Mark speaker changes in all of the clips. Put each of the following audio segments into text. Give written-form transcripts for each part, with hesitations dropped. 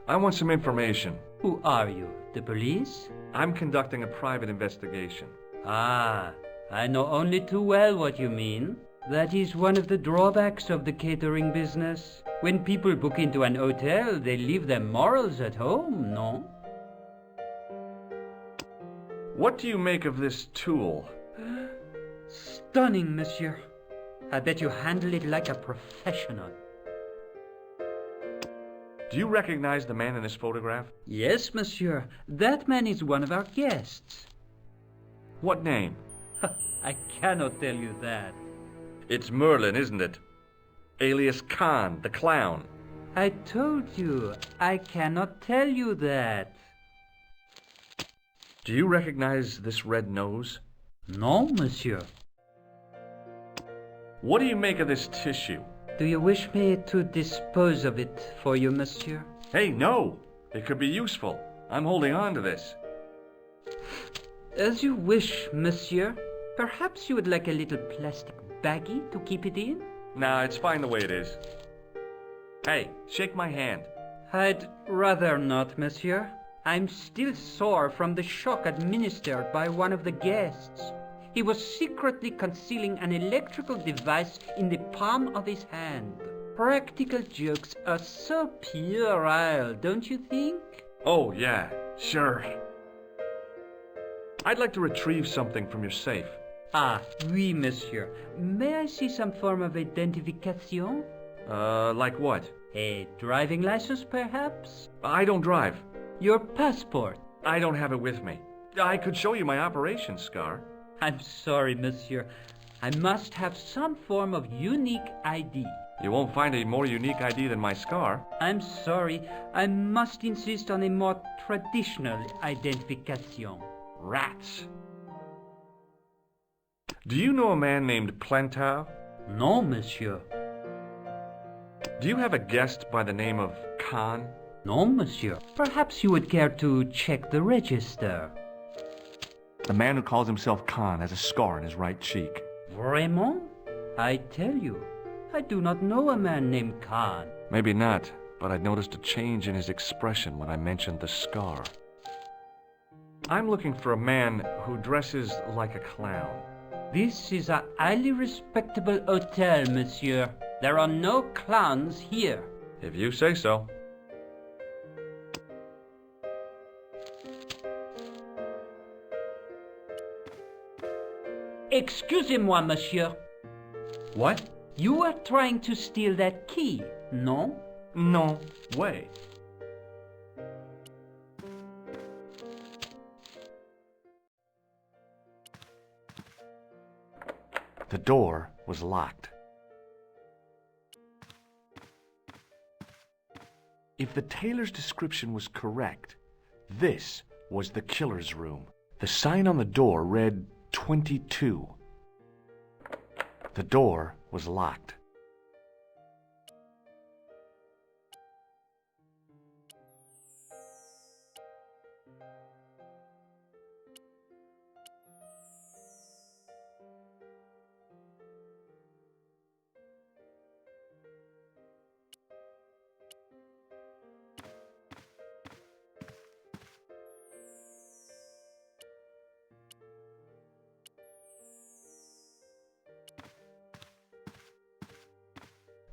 Speaker 1: I want some information.
Speaker 2: Who are you? The police?
Speaker 1: I'm conducting a private investigation.
Speaker 2: Ah, I know only too well what you mean. That is one of the drawbacks of the catering business. When people book into an hotel, they leave their morals at home, no?
Speaker 1: What do you make of this tool?
Speaker 2: Stunning, monsieur. I bet you handle it like a professional.
Speaker 1: Do you recognize the man in this photograph?
Speaker 2: Yes, monsieur. That man is one of our guests.
Speaker 1: What name?
Speaker 2: I cannot tell you that.
Speaker 1: It's Merlin, isn't it? Alias Khan, the clown.
Speaker 2: I told you, I cannot tell you that.
Speaker 1: Do you recognize this red nose?
Speaker 2: No, monsieur.
Speaker 1: What do you make of this tissue?
Speaker 2: Do you wish me to dispose of it for you, monsieur?
Speaker 1: Hey, no! It could be useful. I'm holding on to this.
Speaker 2: As you wish, monsieur. Perhaps you would like a little plastic baggie to keep it in?
Speaker 1: Nah, it's fine the way it is. Hey, shake my hand.
Speaker 2: I'd rather not, monsieur. I'm still sore from the shock administered by one of the guests. He was secretly concealing an electrical device in the palm of his hand. Practical jokes are so puerile, don't you think?
Speaker 1: Oh, yeah, sure. I'd like to retrieve something from your safe.
Speaker 2: Ah, oui, monsieur. May I see some form of identification?
Speaker 1: Like what?
Speaker 2: A driving license, perhaps?
Speaker 1: I don't drive.
Speaker 2: Your passport?
Speaker 1: I don't have it with me. I could show you my operation scar.
Speaker 2: I'm sorry, monsieur. I must have some form of unique ID.
Speaker 1: You won't find a more unique ID than my scar.
Speaker 2: I'm sorry. I must insist on a more traditional identification.
Speaker 1: Rats. Do you know a man named Plantar?
Speaker 2: No, monsieur.
Speaker 1: Do you have a guest by the name of Khan?
Speaker 2: No, monsieur. Perhaps you would care to check the register.
Speaker 1: The man who calls himself Khan has a scar on his right cheek.
Speaker 2: Vraiment? I tell you, I do not know a man named Khan.
Speaker 1: Maybe not, but I noticed a change in his expression when I mentioned the scar. I'm looking for a man who dresses like a clown.
Speaker 2: This is a highly respectable hotel, monsieur. There are no clowns here.
Speaker 1: If you say so.
Speaker 2: Excusez-moi, monsieur.
Speaker 1: What?
Speaker 2: You are trying to steal that key, no?
Speaker 1: No way. The door was locked. If the tailor's description was correct, this was the killer's room. The sign on the door read 22. The door was locked.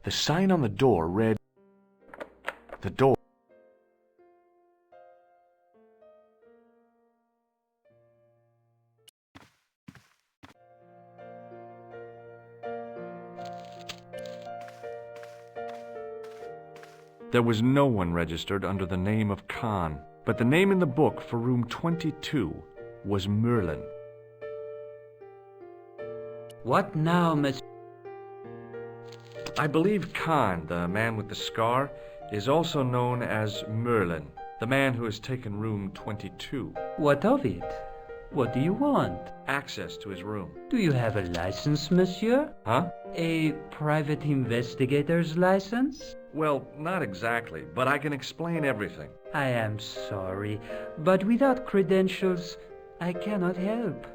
Speaker 1: The sign on the door read, "The door." There was no one registered under the name of Khan, but the name in the book for room 22 was Merlin.
Speaker 2: What now, monsieur?
Speaker 1: I believe Khan, the man with the scar, is also known as Merlin, the man who has taken room 22.
Speaker 2: What of it? What do you want?
Speaker 1: Access to his room.
Speaker 2: Do you have a license, monsieur?
Speaker 1: Huh?
Speaker 2: A private investigator's license?
Speaker 1: Well, not exactly, but I can explain everything.
Speaker 2: I am sorry, but without credentials, I cannot help.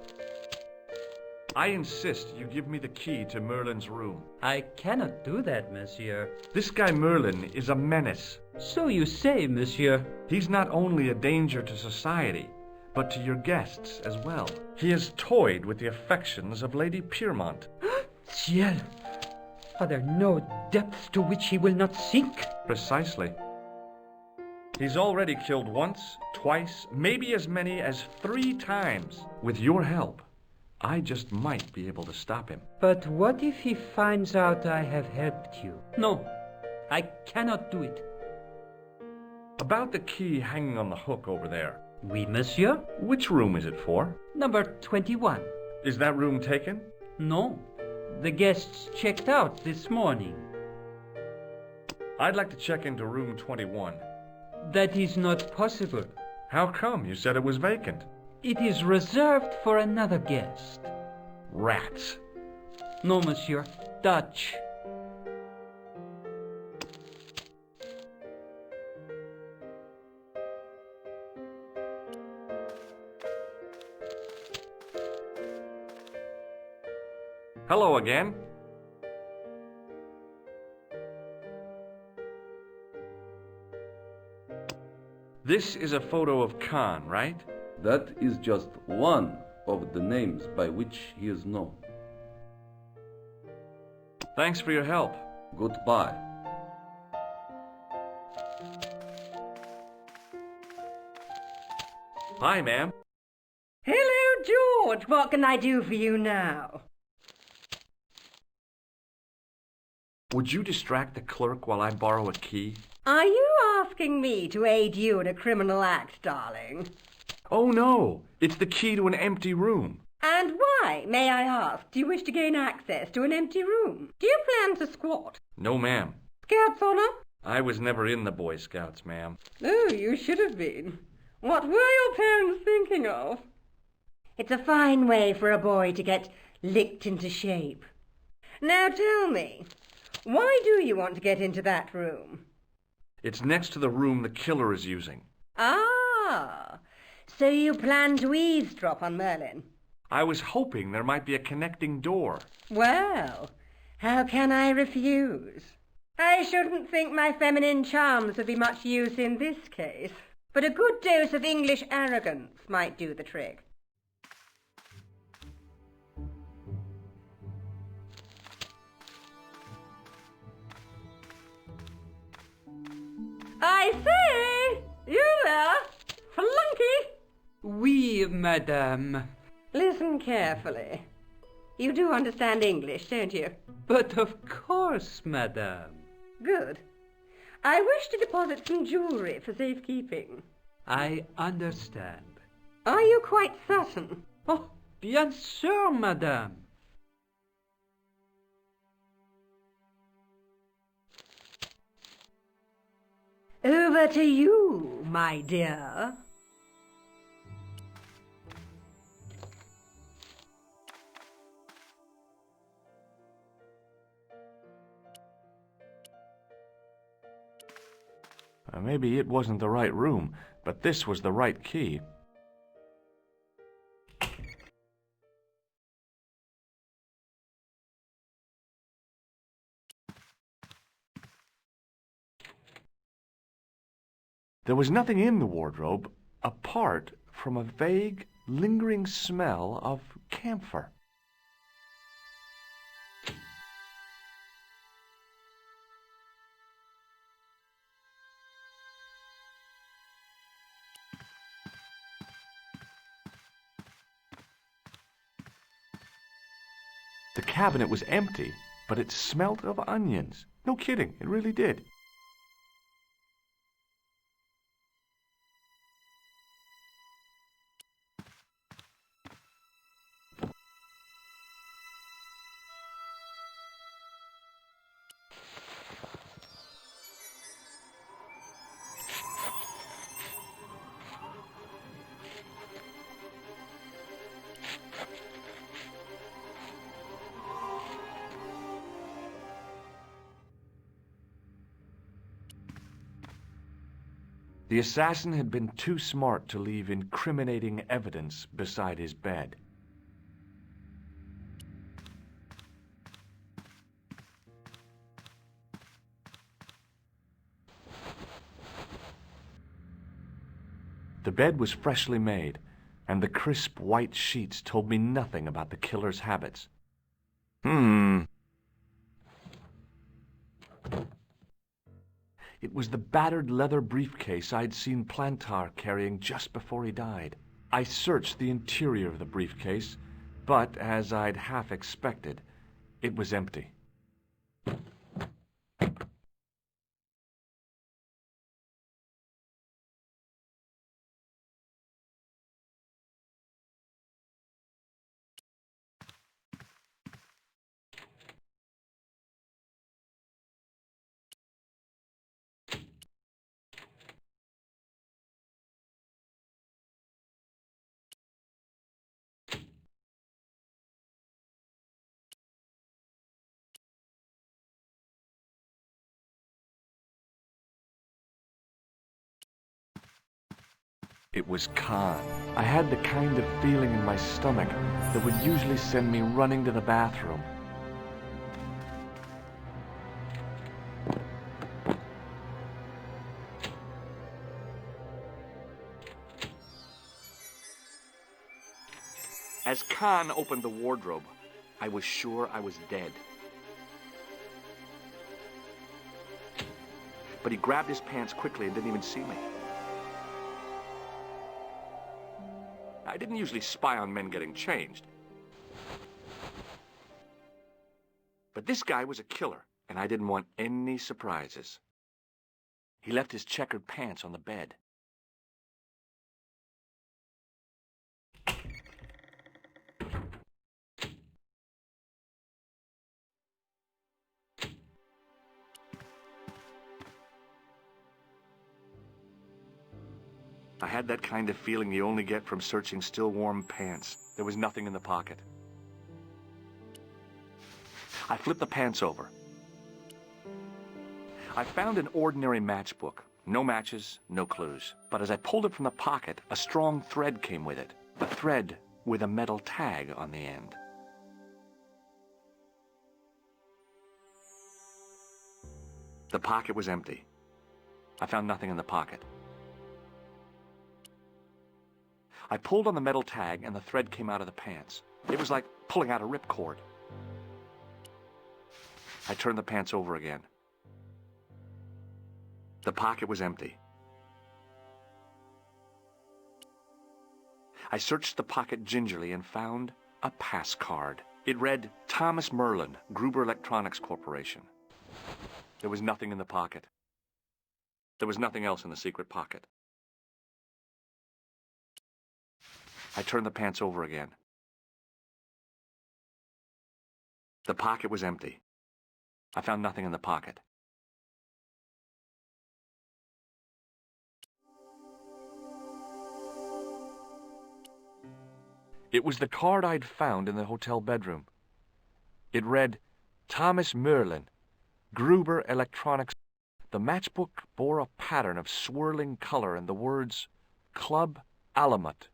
Speaker 1: I insist you give me the key to Merlin's room.
Speaker 2: I cannot do that, monsieur.
Speaker 1: This guy Merlin is a menace.
Speaker 2: So you say, monsieur.
Speaker 1: He's not only a danger to society, but to your guests as well. He has toyed with the affections of Lady Piermont.
Speaker 2: Ciel! Are there no depths to which he will not sink?
Speaker 1: Precisely. He's already killed once, twice, maybe as many as 3 times. With your help, I just might be able to stop him.
Speaker 2: But what if he finds out I have helped you? No, I cannot do it.
Speaker 1: About the key hanging on the hook over there.
Speaker 2: Oui, monsieur.
Speaker 1: Which room is it for?
Speaker 2: Number 21.
Speaker 1: Is that room taken?
Speaker 2: No. The guests checked out this morning.
Speaker 1: I'd like to check into room 21.
Speaker 2: That is not possible.
Speaker 1: How come? You said it was vacant.
Speaker 2: It is reserved for another guest.
Speaker 1: Rats.
Speaker 2: No, monsieur. Dutch.
Speaker 1: Hello again. This is a photo of Khan, right?
Speaker 3: That is just one of the names by which he is known.
Speaker 1: Thanks for your help.
Speaker 3: Goodbye.
Speaker 1: Hi, ma'am.
Speaker 4: Hello, George. What can I do for you now?
Speaker 1: Would you distract the clerk while I borrow a key?
Speaker 4: Are you asking me to aid you in a criminal act, darling?
Speaker 1: Oh, no. It's the key to an empty room.
Speaker 4: And why, may I ask, do you wish to gain access to an empty room? Do you plan to squat?
Speaker 1: No, ma'am.
Speaker 4: Scouts honor?
Speaker 1: I was never in the Boy Scouts, ma'am.
Speaker 4: Oh, you should have been. What were your parents thinking of? It's a fine way for a boy to get licked into shape. Now tell me, why do you want to get into that room?
Speaker 1: It's next to the room the killer is using.
Speaker 4: Ah, so you plan to eavesdrop on Merlin?
Speaker 1: I was hoping there might be a connecting door.
Speaker 4: Well, how can I refuse? I shouldn't think my feminine charms would be much use in this case, but a good dose of English arrogance might do the trick. I say! You there? Flunky!
Speaker 2: Oui, madame.
Speaker 4: Listen carefully. You do understand English, don't you?
Speaker 2: But of course, madame.
Speaker 4: Good. I wish to deposit some jewellery for safekeeping.
Speaker 2: I understand.
Speaker 4: Are you quite certain?
Speaker 2: Oh, bien sûr, madame.
Speaker 4: Over to you, my dear.
Speaker 1: Maybe it wasn't the right room, but this was the right key. There was nothing in the wardrobe apart from a vague, lingering smell of camphor. The cabinet was empty, but it smelt of onions. No kidding, it really did. The assassin had been too smart to leave incriminating evidence beside his bed. The bed was freshly made, and the crisp white sheets told me nothing about the killer's habits. It was the battered leather briefcase I'd seen Plantar carrying just before he died. I searched the interior of the briefcase, but, as I'd half expected, it was empty. It was Khan. I had the kind of feeling in my stomach that would usually send me running to the bathroom. As Khan opened the wardrobe, I was sure I was dead. But he grabbed his pants quickly and didn't even see me. I didn't usually spy on men getting changed. But this guy was a killer, and I didn't want any surprises. He left his checkered pants on the bed. I had that kind of feeling you only get from searching still warm pants. There was nothing in the pocket. I flipped the pants over. I found an ordinary matchbook. No matches, no clues. But as I pulled it from the pocket, a strong thread came with it. A thread with a metal tag on the end. The pocket was empty. I found nothing in the pocket. I pulled on the metal tag and the thread came out of the pants. It was like pulling out a ripcord. I turned the pants over again. The pocket was empty. I searched the pocket gingerly and found a pass card. It read, Thomas Merlin, Gruber Electronics Corporation. There was nothing in the pocket. There was nothing else in the secret pocket. I turned the pants over again. The pocket was empty. I found nothing in the pocket. It was the card I'd found in the hotel bedroom. It read, Thomas Merlin, Gruber Electronics. The matchbook bore a pattern of swirling color and the words, Club Alamut.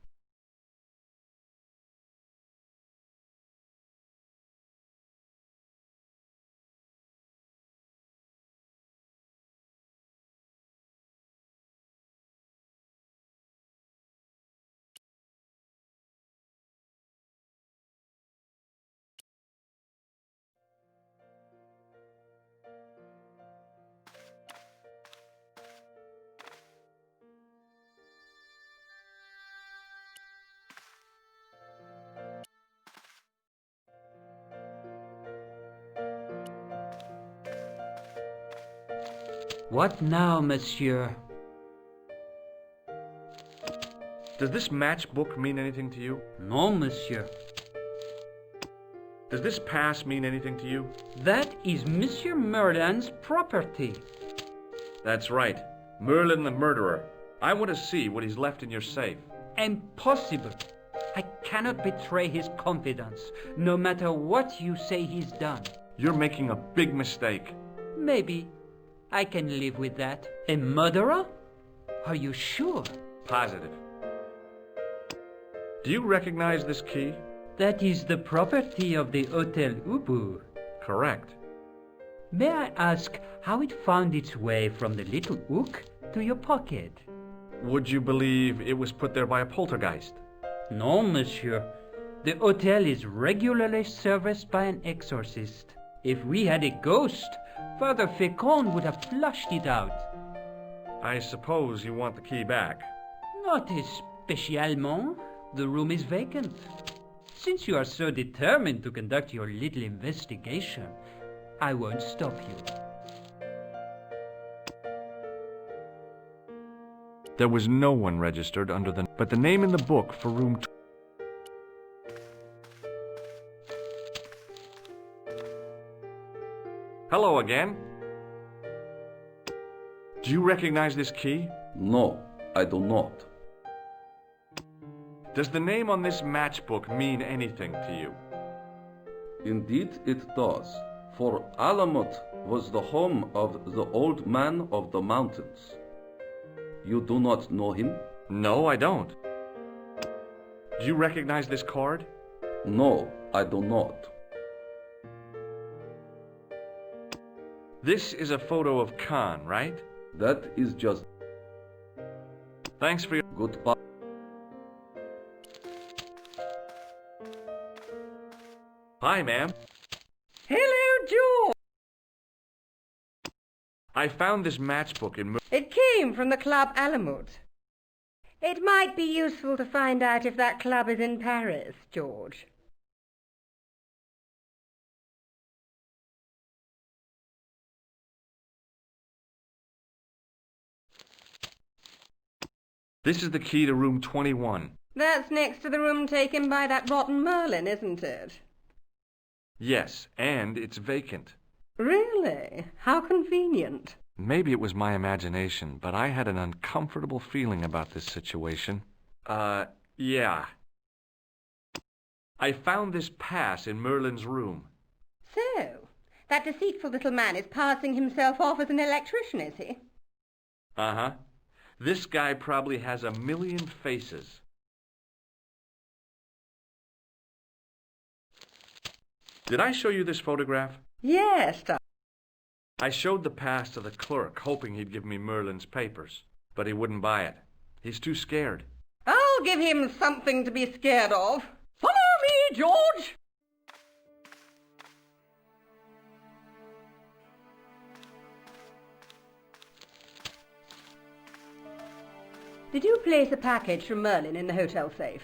Speaker 2: What now, monsieur?
Speaker 1: Does this matchbook mean anything to you?
Speaker 2: No, monsieur.
Speaker 1: Does this pass mean anything to you?
Speaker 2: That is Monsieur Merlin's property.
Speaker 1: That's right. Merlin the murderer. I want to see what he's left in your safe.
Speaker 2: Impossible. I cannot betray his confidence, no matter what you say he's done.
Speaker 1: You're making a big mistake.
Speaker 2: Maybe. I can live with that. A murderer? Are you sure?
Speaker 1: Positive. Do you recognize this key?
Speaker 2: That is the property of the Hotel Ubu.
Speaker 1: Correct.
Speaker 2: May I ask how it found its way from the little hook to your pocket?
Speaker 1: Would you believe it was put there by a poltergeist?
Speaker 2: No, monsieur. The hotel is regularly serviced by an exorcist. If we had a ghost, Father Fécond would have flushed it out.
Speaker 1: I suppose you want the key back.
Speaker 2: Not especiellement. The room is vacant. Since you are so determined to conduct your little investigation, I won't stop you.
Speaker 1: There was no one registered under but the name in the book for room. Hello again. Do you recognize this key?
Speaker 3: No, I do not.
Speaker 1: Does the name on this matchbook mean anything to you?
Speaker 3: Indeed it does, for Alamut was the home of the old man of the mountains. You do not know him?
Speaker 1: No, I don't. Do you recognize this card?
Speaker 3: No, I do not.
Speaker 1: This is a photo of Khan, right?
Speaker 3: That is just...
Speaker 1: Thanks for your...
Speaker 3: Goodbye.
Speaker 1: Hi, ma'am.
Speaker 4: Hello, George.
Speaker 1: I found this matchbook in...
Speaker 4: It came from the Club Alamut. It might be useful to find out if that club is in Paris, George.
Speaker 1: This is the key to room 21.
Speaker 4: That's next to the room taken by that rotten Merlin, isn't it?
Speaker 1: Yes, and it's vacant.
Speaker 4: Really? How convenient.
Speaker 1: Maybe it was my imagination, but I had an uncomfortable feeling about this situation. Yeah. I found this pass in Merlin's room.
Speaker 4: So, that deceitful little man is passing himself off as an electrician, is he?
Speaker 1: Uh-huh. This guy probably has 1,000,000 faces. Did I show you this photograph?
Speaker 4: Yes,
Speaker 1: I showed the pass to the clerk, hoping he'd give me Merlin's papers, but he wouldn't buy it. He's too scared.
Speaker 4: I'll give him something to be scared of. Follow me, George! Did you place a package from Merlin in the hotel safe?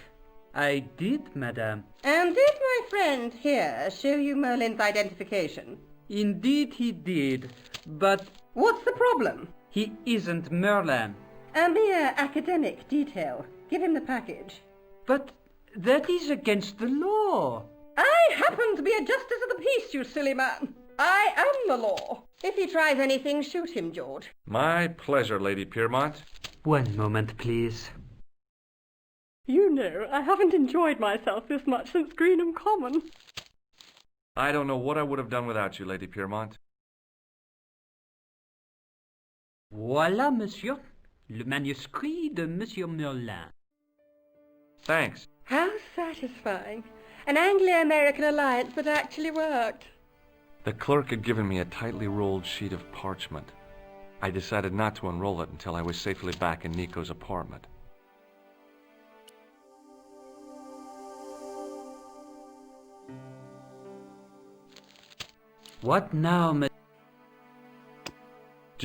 Speaker 2: I did, madame.
Speaker 4: And did my friend here show you Merlin's identification?
Speaker 2: Indeed he did, but
Speaker 4: What's the problem?
Speaker 2: he isn't Merlin.
Speaker 4: A mere academic detail. Give him the package.
Speaker 2: But that is against the law.
Speaker 4: I happen to be a justice of the peace, you silly man. I am the law. If he tries anything, shoot him, George.
Speaker 1: My pleasure, Lady Piermont.
Speaker 2: One moment, please.
Speaker 4: You know, I haven't enjoyed myself this much since Greenham Common.
Speaker 1: I don't know what I would have done without you, Lady Piermont.
Speaker 2: Voilà, monsieur. Le manuscrit de Monsieur Merlin.
Speaker 1: Thanks.
Speaker 4: How satisfying. An Anglo-American alliance that actually worked.
Speaker 1: The clerk had given me a tightly rolled sheet of parchment. I decided not to unroll it until I was safely back in Nico's apartment.
Speaker 2: What now,
Speaker 1: Do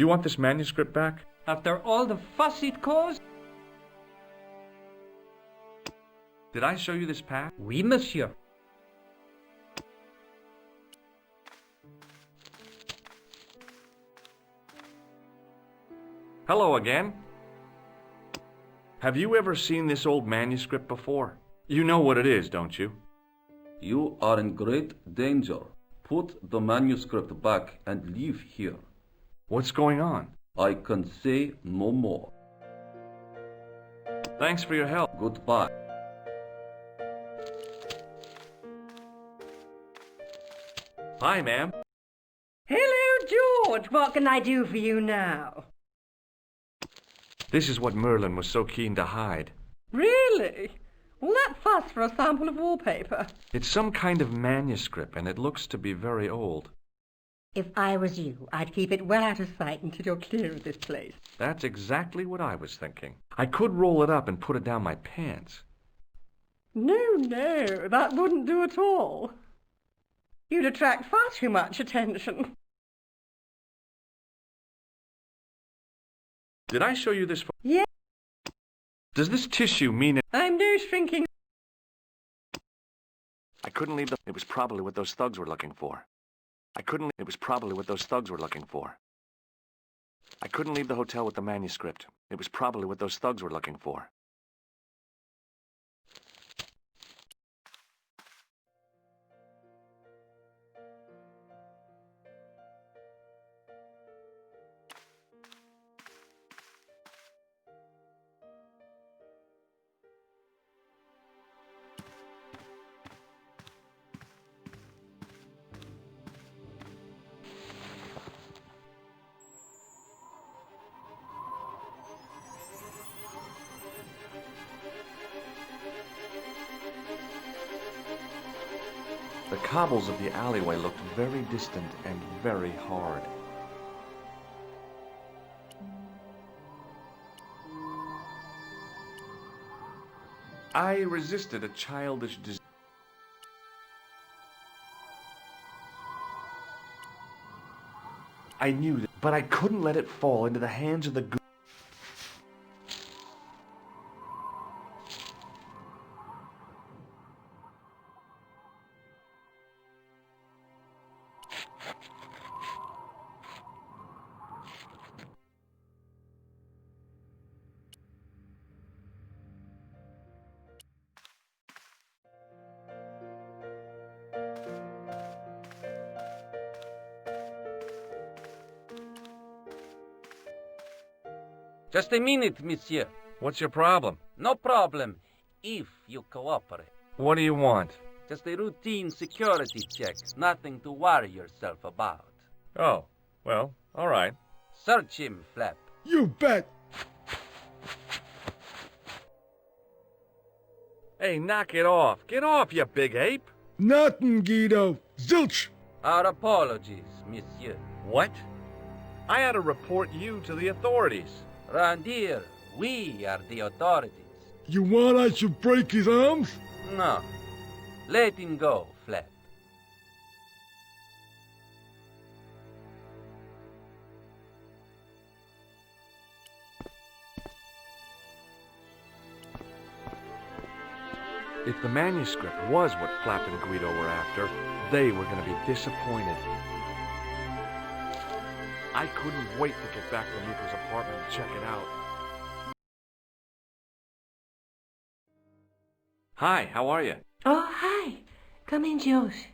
Speaker 1: you want this manuscript back?
Speaker 2: after all the fuss it caused?
Speaker 1: Did I show you this path?
Speaker 2: Oui, monsieur.
Speaker 1: Hello again. Have you ever seen this old manuscript before? You know what it is, don't you?
Speaker 3: You are in great danger. Put the manuscript back and leave here.
Speaker 1: What's going on?
Speaker 3: I can say no more.
Speaker 1: Thanks for your help.
Speaker 3: Goodbye.
Speaker 1: Hi, ma'am.
Speaker 4: Hello, George. What can I do for you now?
Speaker 1: This is what Merlin was so keen to hide.
Speaker 4: Really? All that fuss for a sample of wallpaper?
Speaker 1: It's some kind of manuscript, and it looks to be very old.
Speaker 4: If I was you, I'd keep it well out of sight until you're clear of this place.
Speaker 1: That's exactly what I was thinking. I could roll it up and put it down my pants.
Speaker 4: No, that wouldn't do at all. You'd attract far too much attention.
Speaker 1: Did I show you this?
Speaker 4: Yeah.
Speaker 1: Does this tissue mean it?
Speaker 4: I'm no shrinking.
Speaker 1: I couldn't leave the... It was probably what those thugs were looking for. It was probably what those thugs were looking for. I couldn't leave the hotel with the manuscript. It was probably what those thugs were looking for. The cobbles of the alleyway looked very distant and very hard. I resisted a childish desire. I knew that, but I couldn't let it fall into the hands of the good.
Speaker 2: Just a minute, monsieur.
Speaker 1: What's your problem?
Speaker 2: No problem, if you cooperate.
Speaker 1: What do you want?
Speaker 2: Just a routine security check, nothing to worry yourself about.
Speaker 1: Oh, well, all right.
Speaker 2: Search him, Flap.
Speaker 5: You bet.
Speaker 1: Hey, knock it off. Get off, you big ape.
Speaker 5: Nothing, Guido. Zilch.
Speaker 2: Our apologies, monsieur.
Speaker 1: What? I had to report you to the authorities.
Speaker 2: Round here, we are the authorities.
Speaker 5: You want I should break his arms?
Speaker 2: No. Let him go, Flap.
Speaker 1: If the manuscript was what Flap and Guido were after, they were going to be disappointed. I couldn't wait to get back to Nico's apartment and check it out. Hi, how are you?
Speaker 4: Oh, hi. Come in, Josh.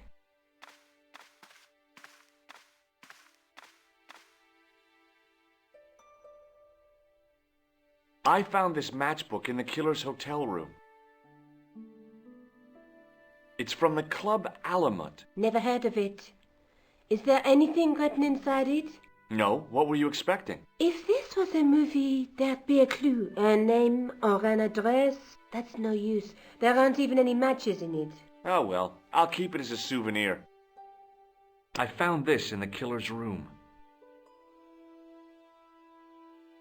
Speaker 1: I found this matchbook in the killer's hotel room. It's from the Club Alamut.
Speaker 4: Never heard of it. Is there anything written inside it?
Speaker 1: No, what were you expecting?
Speaker 4: If this was a movie, there'd be a clue. A name or an address. That's no use. There aren't even any matches in it.
Speaker 1: Oh well, I'll keep it as a souvenir. I found this in the killer's room.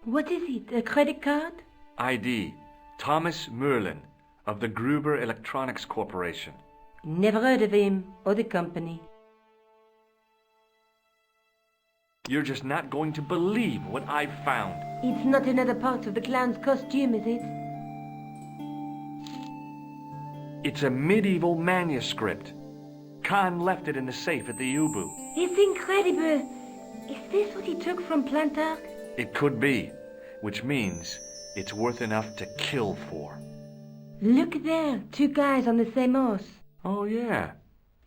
Speaker 4: What is it? A credit card?
Speaker 1: ID, Thomas Merlin, of the Gruber Electronics Corporation.
Speaker 4: Never heard of him or the company.
Speaker 1: You're just not going to believe what I found.
Speaker 4: It's not another part of the clown's costume, is it?
Speaker 1: It's a medieval manuscript. Khan left it in the safe at the U-Boot.
Speaker 4: It's incredible. Is this what he took from Plantark?
Speaker 1: It could be, which means it's worth enough to kill for.
Speaker 4: Look there, two guys on the same horse.
Speaker 1: Oh yeah,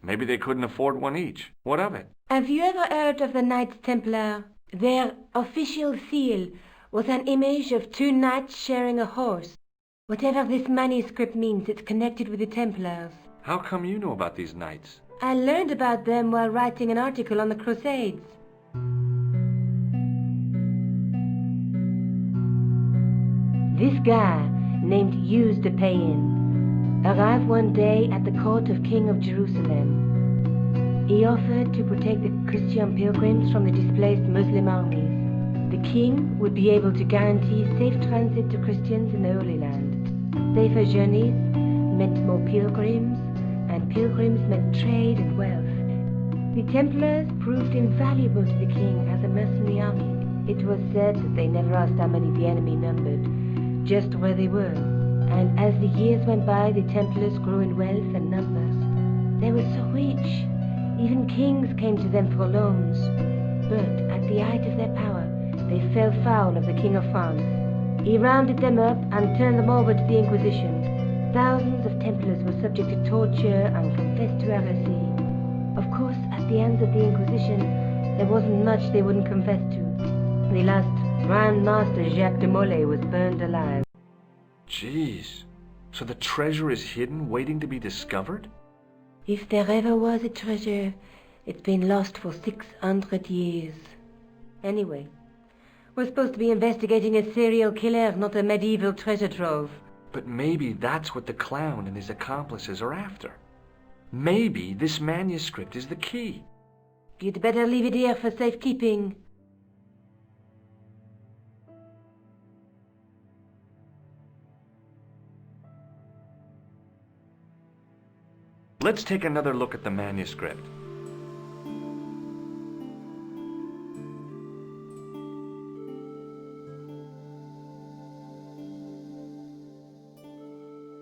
Speaker 1: maybe they couldn't afford one each. What of it?
Speaker 4: Have you ever heard of the Knights Templar? Their official seal was an image of two knights sharing a horse. Whatever this manuscript means, it's connected with the Templars.
Speaker 1: How come you know about these knights?
Speaker 4: I learned about them while writing an article on the Crusades. This guy, named Hughes de Payen, arrived one day at the court of King of Jerusalem. He offered to protect the Christian pilgrims from the displaced Muslim armies. The king would be able to guarantee safe transit to Christians in the Holy Land. Safer journeys meant more pilgrims, and pilgrims meant trade and wealth. The Templars proved invaluable to the king as a mercenary army. It was said that they never asked how many the enemy numbered, just where they were. And as the years went by, the Templars grew in wealth and numbers. They were so rich, even kings came to them for loans. But at the height of their power, they fell foul of the King of France. He rounded them up and turned them over to the Inquisition. Thousands of Templars were subject to torture and confessed to heresy. Of course, at the hands of the Inquisition, there wasn't much they wouldn't confess to. The last Grand Master Jacques de Molay was burned alive.
Speaker 1: Jeez. So the treasure is hidden, waiting to be discovered?
Speaker 4: If there ever was a treasure, it's been lost for 600 years. Anyway, we're supposed to be investigating a serial killer, not a medieval treasure trove.
Speaker 1: But maybe that's what the clown and his accomplices are after. Maybe this manuscript is the key.
Speaker 4: You'd better leave it here for safekeeping.
Speaker 1: Let's take another look at the manuscript.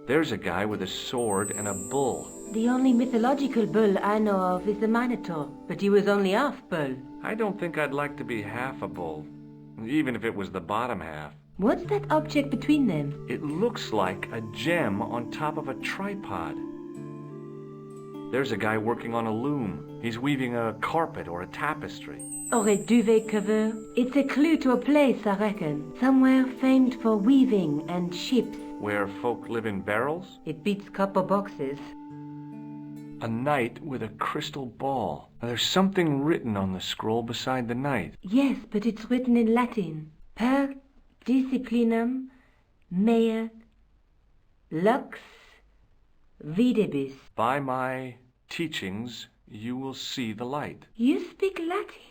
Speaker 1: There's a guy with a sword and a bull.
Speaker 4: The only mythological bull I know of is the Minotaur, but he was only half bull.
Speaker 1: I don't think I'd like to be half a bull, even if it was the bottom half.
Speaker 4: What's that object between them?
Speaker 1: It looks like a gem on top of a tripod. There's a guy working on a loom. He's weaving a carpet or a tapestry.
Speaker 4: Or a duvet cover? It's a clue to a place, I reckon. Somewhere famed for weaving and ships.
Speaker 1: Where folk live in barrels?
Speaker 4: It beats copper boxes.
Speaker 1: A knight with a crystal ball. Now, there's something written on the scroll beside the knight.
Speaker 4: Yes, but it's written in Latin. Per disciplinam mea lux videbis.
Speaker 1: By my teachings, you will see the light.
Speaker 4: You speak Latin?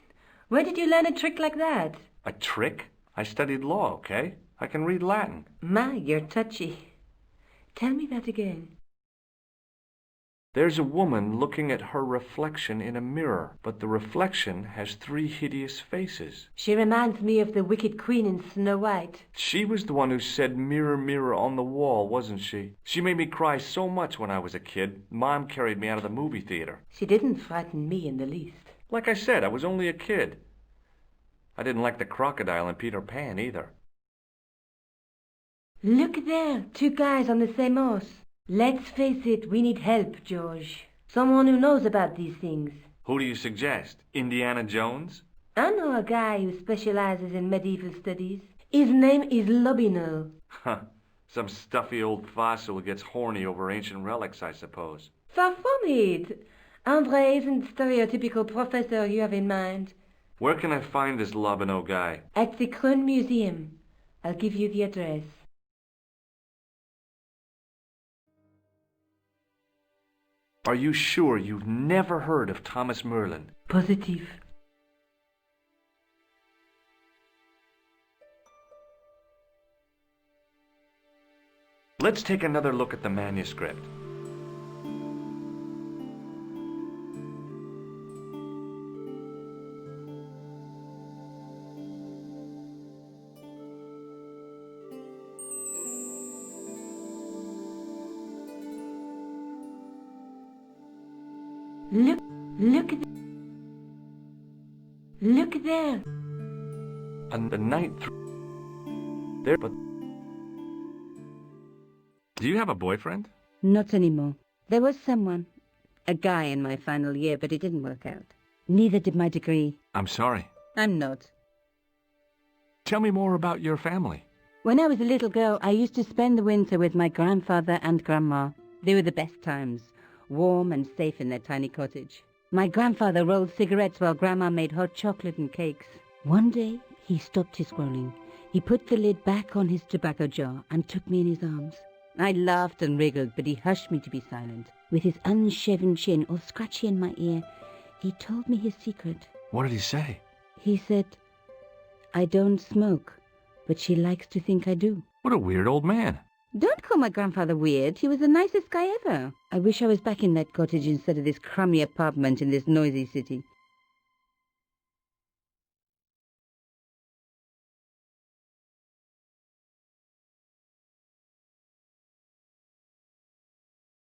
Speaker 4: Where did you learn a trick like that?
Speaker 1: A trick? I studied law, okay? I can read Latin.
Speaker 4: My, you're touchy. Tell me that again.
Speaker 1: There's a woman looking at her reflection in a mirror, but the reflection has 3 hideous faces.
Speaker 4: She reminds me of the wicked queen in Snow White.
Speaker 1: She was the one who said, "Mirror, mirror on the wall," wasn't she? She made me cry so much when I was a kid. Mom carried me out of the movie theater.
Speaker 4: She didn't frighten me in the least.
Speaker 1: Like I said, I was only a kid. I didn't like the crocodile in Peter Pan either.
Speaker 4: Look there, 2 guys on the same horse. Let's face it, we need help, George. Someone who knows about these things.
Speaker 1: Who do you suggest? Indiana Jones?
Speaker 4: I know a guy who specializes in medieval studies. His name is Lobineau.
Speaker 1: Huh. Some stuffy old fossil who gets horny over ancient relics, I suppose.
Speaker 4: Far from it. André isn't the stereotypical professor you have in mind.
Speaker 1: Where can I find this Lobineau guy?
Speaker 4: At the Krone Museum. I'll give you the address.
Speaker 1: Are you sure you've never heard of Thomas Merlin?
Speaker 4: Positive.
Speaker 1: Let's take another look at the manuscript.
Speaker 4: Look there.
Speaker 1: And the knight there, but... Do you have a boyfriend?
Speaker 4: Not anymore. There was someone. A guy in my final year, but it didn't work out. Neither did my degree.
Speaker 1: I'm sorry.
Speaker 4: I'm not.
Speaker 1: Tell me more about your family.
Speaker 4: When I was a little girl, I used to spend the winter with my grandfather and grandma. They were the best times. Warm and safe in their tiny cottage. My grandfather rolled cigarettes while Grandma made hot chocolate and cakes. One day, he stopped his scrolling. He put the lid back on his tobacco jar and took me in his arms. I laughed and wriggled, but he hushed me to be silent. With his unshaven chin all scratchy in my ear,
Speaker 6: He told me his secret.
Speaker 1: What did he say?
Speaker 6: He said, I don't smoke, but she likes to think I do.
Speaker 1: What a weird old man.
Speaker 6: Don't call my grandfather weird. He was the nicest guy ever. I wish I was back in that cottage instead of this crummy apartment in this noisy city.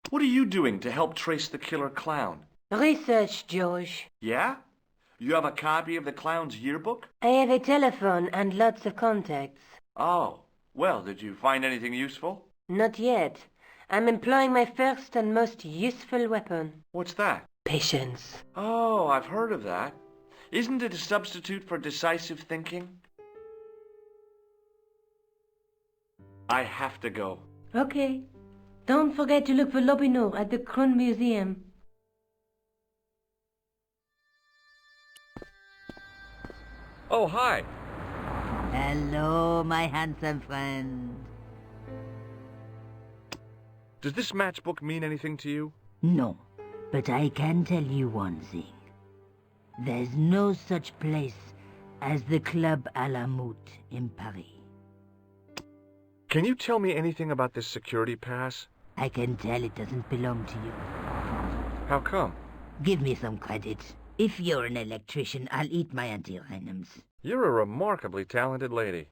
Speaker 1: What are you doing to help trace the killer clown?
Speaker 4: Research, George.
Speaker 1: Yeah? You have a copy of the clown's yearbook?
Speaker 4: I have a telephone and lots of contacts.
Speaker 1: Oh, well, did you find anything useful?
Speaker 4: Not yet. I'm employing my first and most useful weapon.
Speaker 1: What's that?
Speaker 4: Patience.
Speaker 1: Oh, I've heard of that. Isn't it a substitute for decisive thinking? I have to go.
Speaker 4: Okay. Don't forget to look for Lobinor at the Kron Museum.
Speaker 1: Oh, hi.
Speaker 7: Hello, my handsome friend.
Speaker 1: Does this matchbook mean anything to you?
Speaker 7: No, but I can tell you one thing. There's no such place as the Club à la Moute in Paris.
Speaker 1: Can you tell me anything about this security pass?
Speaker 7: I can tell it doesn't belong to you.
Speaker 1: How come?
Speaker 7: Give me some credit. If you're an electrician, I'll eat my antirhythms.
Speaker 1: You're a remarkably talented lady.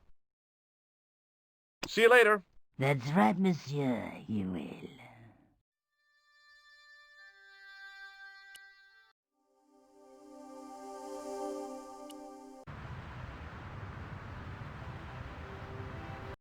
Speaker 1: See you later.
Speaker 7: That's right, monsieur, you will.